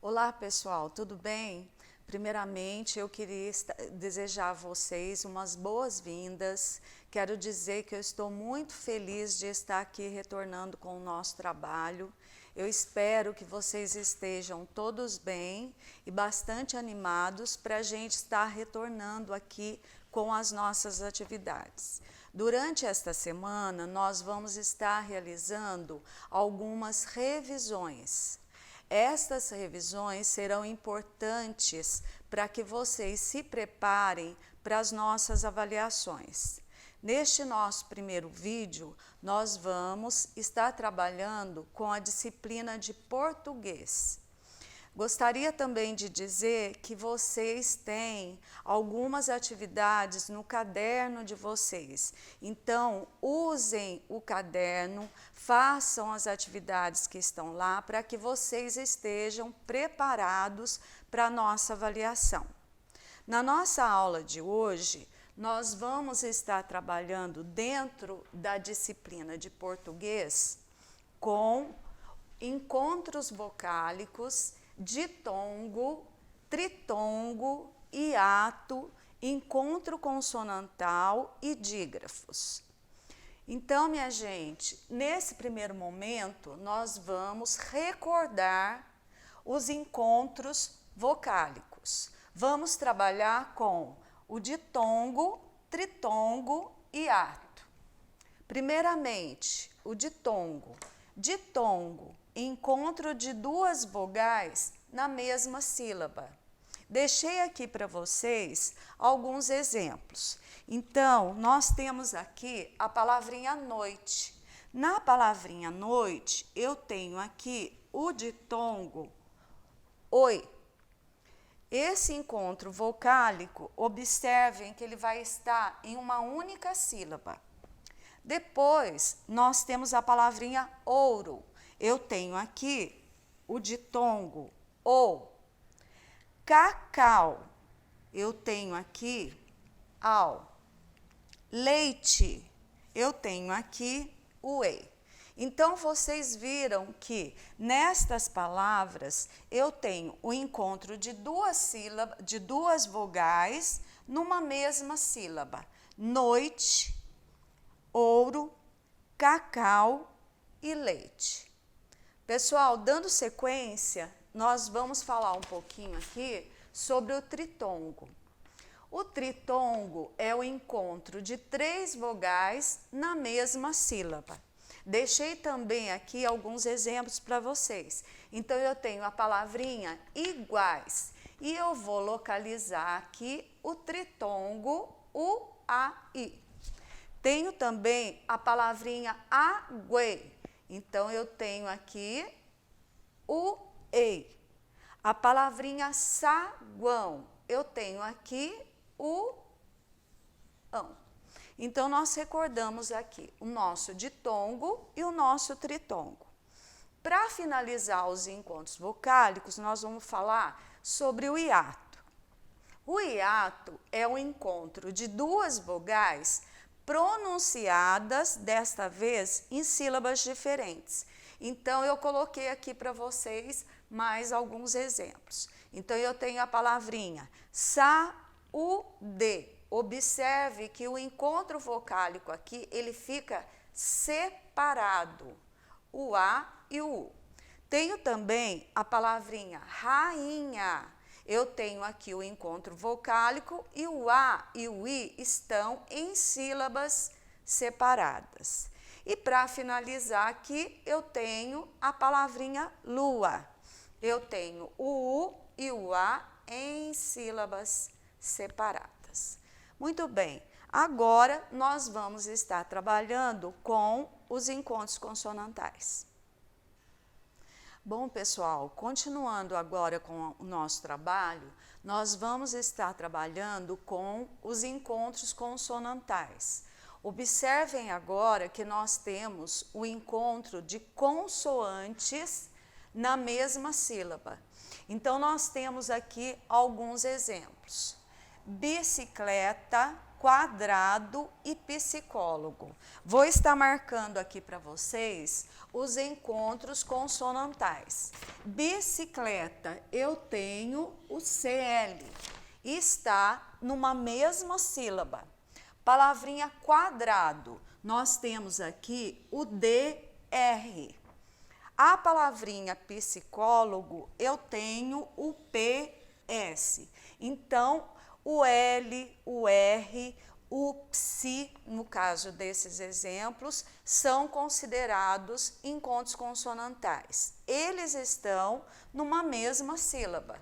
Olá pessoal, tudo bem? Primeiramente eu queria desejar a vocês umas boas-vindas. Quero dizer que eu estou muito feliz de estar aqui retornando com o nosso trabalho. Eu espero que vocês estejam todos bem e bastante animados para a gente estar retornando aqui com as nossas atividades. Durante esta semana nós vamos estar realizando algumas revisões. Estas revisões serão importantes para que vocês se preparem para as nossas avaliações. Neste nosso primeiro vídeo, nós vamos estar trabalhando com a disciplina de português. Gostaria também de dizer que vocês têm algumas atividades no caderno de vocês. Então, usem o caderno, façam as atividades que estão lá para que vocês estejam preparados para a nossa avaliação. Na nossa aula de hoje, nós vamos estar trabalhando dentro da disciplina de português com encontros vocálicos, ditongo, tritongo, hiato, encontro consonantal e dígrafos. Então, minha gente, nesse primeiro momento, nós vamos recordar os encontros vocálicos. Vamos trabalhar com o ditongo, tritongo e hiato. Primeiramente, o ditongo. Ditongo, encontro de duas vogais na mesma sílaba. Deixei aqui para vocês alguns exemplos. Então, nós temos aqui a palavrinha noite. Na palavrinha noite, eu tenho aqui o ditongo oi. Esse encontro vocálico, observem que ele vai estar em uma única sílaba. Depois, nós temos a palavrinha ouro. Eu tenho aqui o ditongo ou. Cacau, eu tenho aqui ao. Leite, eu tenho aqui o e. Então, vocês viram que nestas palavras eu tenho o encontro de duas sílabas, de duas vogais numa mesma sílaba. Noite, ouro, cacau e leite. Pessoal, dando sequência, nós vamos falar um pouquinho aqui sobre o tritongo. O tritongo é o encontro de três vogais na mesma sílaba. Deixei também aqui alguns exemplos para vocês. Então, eu tenho a palavrinha iguais e eu vou localizar aqui o tritongo, o, a, i. Tenho também a palavrinha aguei. Então, eu tenho aqui o ei. A palavrinha saguão, eu tenho aqui o ão. Então, nós recordamos aqui o nosso ditongo e o nosso tritongo. Para finalizar os encontros vocálicos, nós vamos falar sobre o hiato. O hiato é o encontro de duas vogais pronunciadas, desta vez, em sílabas diferentes. Então, eu coloquei aqui para vocês mais alguns exemplos. Então, eu tenho a palavrinha saúde. Observe que o encontro vocálico aqui, ele fica separado, o A e o U. Tenho também a palavrinha rainha. Eu tenho aqui o encontro vocálico e o A e o I estão em sílabas separadas. E para finalizar aqui, eu tenho a palavrinha lua. Eu tenho o U e o A em sílabas separadas. Muito bem, agora nós vamos estar trabalhando com os encontros consonantais. Bom, pessoal, continuando agora com o nosso trabalho, nós vamos estar trabalhando com os encontros consonantais. Observem agora que nós temos o encontro de consoantes na mesma sílaba. Então, nós temos aqui alguns exemplos. Bicicleta quadrado e psicólogo. Vou estar marcando aqui para vocês os encontros consonantais. Bicicleta, eu tenho o CL, está numa mesma sílaba. Palavrinha quadrado, nós temos aqui o DR. A palavrinha psicólogo, eu tenho o PS. Então, o L, o R, o psi, no caso desses exemplos, são considerados encontros consonantais. Eles estão numa mesma sílaba.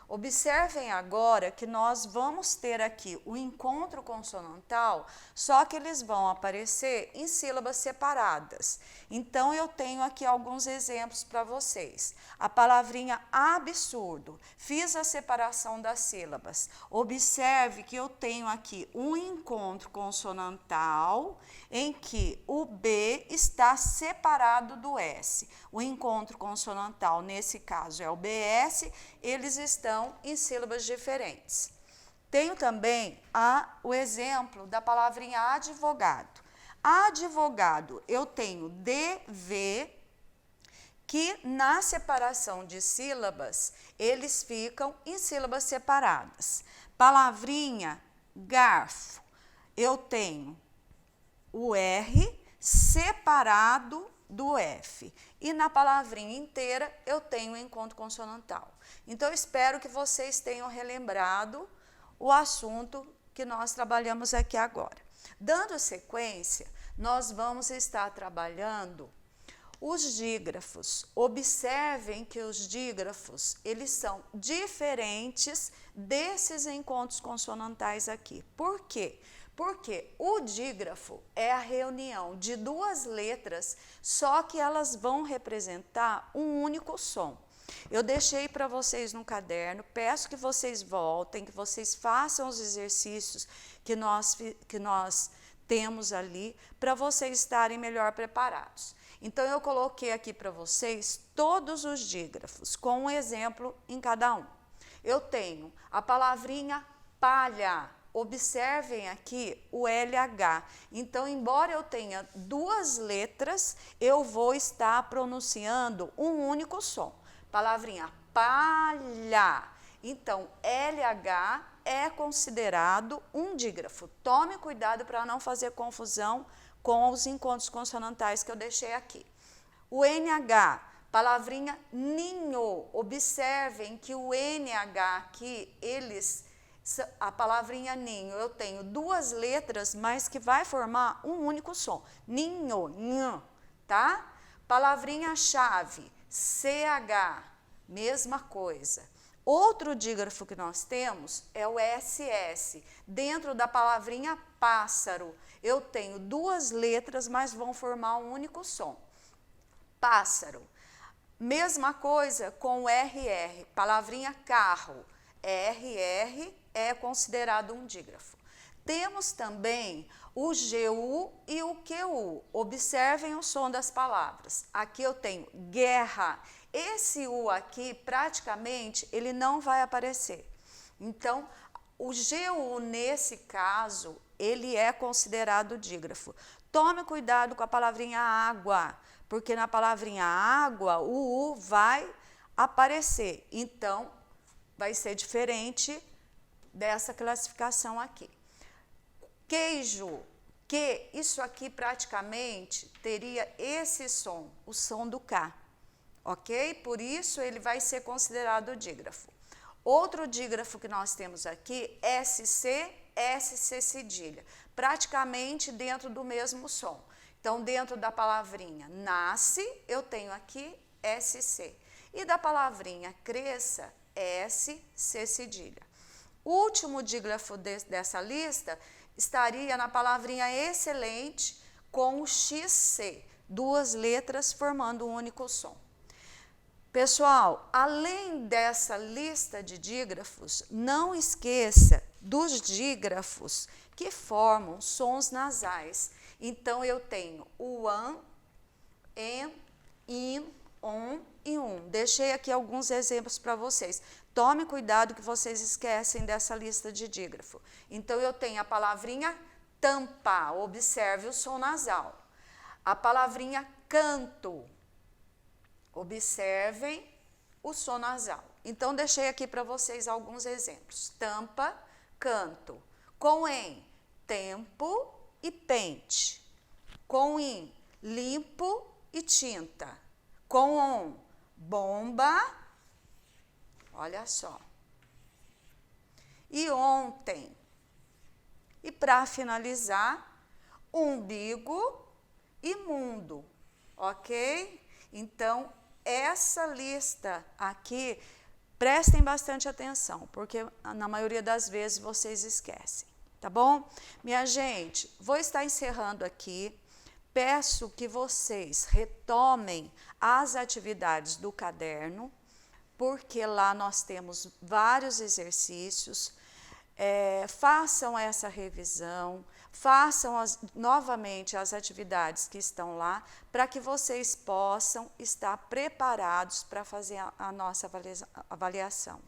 Observem agora que nós vamos ter aqui o encontro consonantal, só que eles vão aparecer em sílabas separadas. Então, eu tenho aqui alguns exemplos para vocês. A palavrinha absurdo, fiz a separação das sílabas. Observe que eu tenho aqui um encontro consonantal em que o B está separado do S. O encontro consonantal, nesse caso, é o BS, eles estão em sílabas diferentes. Tenho também o exemplo da palavrinha advogado. Advogado, eu tenho DV, que na separação de sílabas, eles ficam em sílabas separadas. Palavrinha garfo, eu tenho o R separado do F. E na palavrinha inteira, eu tenho o encontro consonantal. Então, eu espero que vocês tenham relembrado o assunto que nós trabalhamos aqui agora. Dando sequência, nós vamos estar trabalhando os dígrafos. Observem que os dígrafos, eles são diferentes desses encontros consonantais aqui. Por quê? Porque o dígrafo é a reunião de duas letras, só que elas vão representar um único som. Eu deixei para vocês no caderno, peço que vocês voltem, que vocês façam os exercícios que nós temos ali, para vocês estarem melhor preparados. Então, eu coloquei aqui para vocês todos os dígrafos, com um exemplo em cada um. Eu tenho a palavrinha palha. Observem aqui o LH. Então, embora eu tenha duas letras, eu vou estar pronunciando um único som. Palavrinha palha. Então, LH é considerado um dígrafo. Tome cuidado para não fazer confusão com os encontros consonantais que eu deixei aqui. O NH, palavrinha ninho. Observem que o NH aqui, a palavrinha ninho, eu tenho duas letras, mas que vai formar um único som. Ninho, nho, tá? Palavrinha chave, CH, mesma coisa. Outro dígrafo que nós temos é o SS. Dentro da palavrinha pássaro, eu tenho duas letras, mas vão formar um único som. Pássaro. Mesma coisa com o RR. Palavrinha carro. RR é considerado um dígrafo. Temos também o GU e o QU. Observem o som das palavras. Aqui eu tenho guerra. Esse U aqui, praticamente, ele não vai aparecer. Então, o GU, nesse caso, ele é considerado dígrafo. Tome cuidado com a palavrinha água, porque na palavrinha água, o U vai aparecer. Então, vai ser diferente dessa classificação aqui. Queijo, que isso aqui praticamente teria esse som, o som do K. Ok? Por isso, ele vai ser considerado dígrafo. Outro dígrafo que nós temos aqui, SC, SC cedilha, praticamente dentro do mesmo som. Então, dentro da palavrinha nasce, eu tenho aqui SC. E da palavrinha cresça, SC cedilha. O último dígrafo dessa lista estaria na palavrinha excelente com o XC, duas letras formando um único som. Pessoal, além dessa lista de dígrafos, não esqueça dos dígrafos que formam sons nasais. Então, eu tenho o an, en, in, on, em um. Deixei aqui alguns exemplos para vocês. Tome cuidado que vocês esquecem dessa lista de dígrafo. Então, eu tenho a palavrinha tampa, observe o som nasal. A palavrinha canto, observem o som nasal. Então, deixei aqui para vocês alguns exemplos. Tampa, canto. Com em, tempo e pente. Com in, limpo e tinta. Com on, bomba. Olha só. E ontem. E para finalizar, umbigo e mundo. Ok? Então, essa lista aqui, prestem bastante atenção, porque na maioria das vezes vocês esquecem, tá bom? Minha gente, vou estar encerrando aqui. Peço que vocês retomem as atividades do caderno, porque lá nós temos vários exercícios. Façam essa revisão, façam novamente as atividades que estão lá, para que vocês possam estar preparados para fazer a nossa avaliação.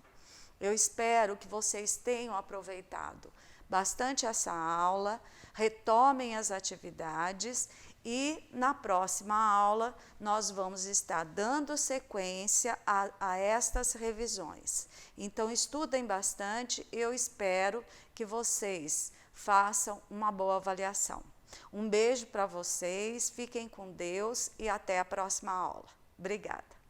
Eu espero que vocês tenham aproveitado bastante essa aula, retomem as atividades e na próxima aula nós vamos estar dando sequência a estas revisões. Então, estudem bastante, eu espero que vocês façam uma boa avaliação. Um beijo para vocês, fiquem com Deus e até a próxima aula. Obrigada.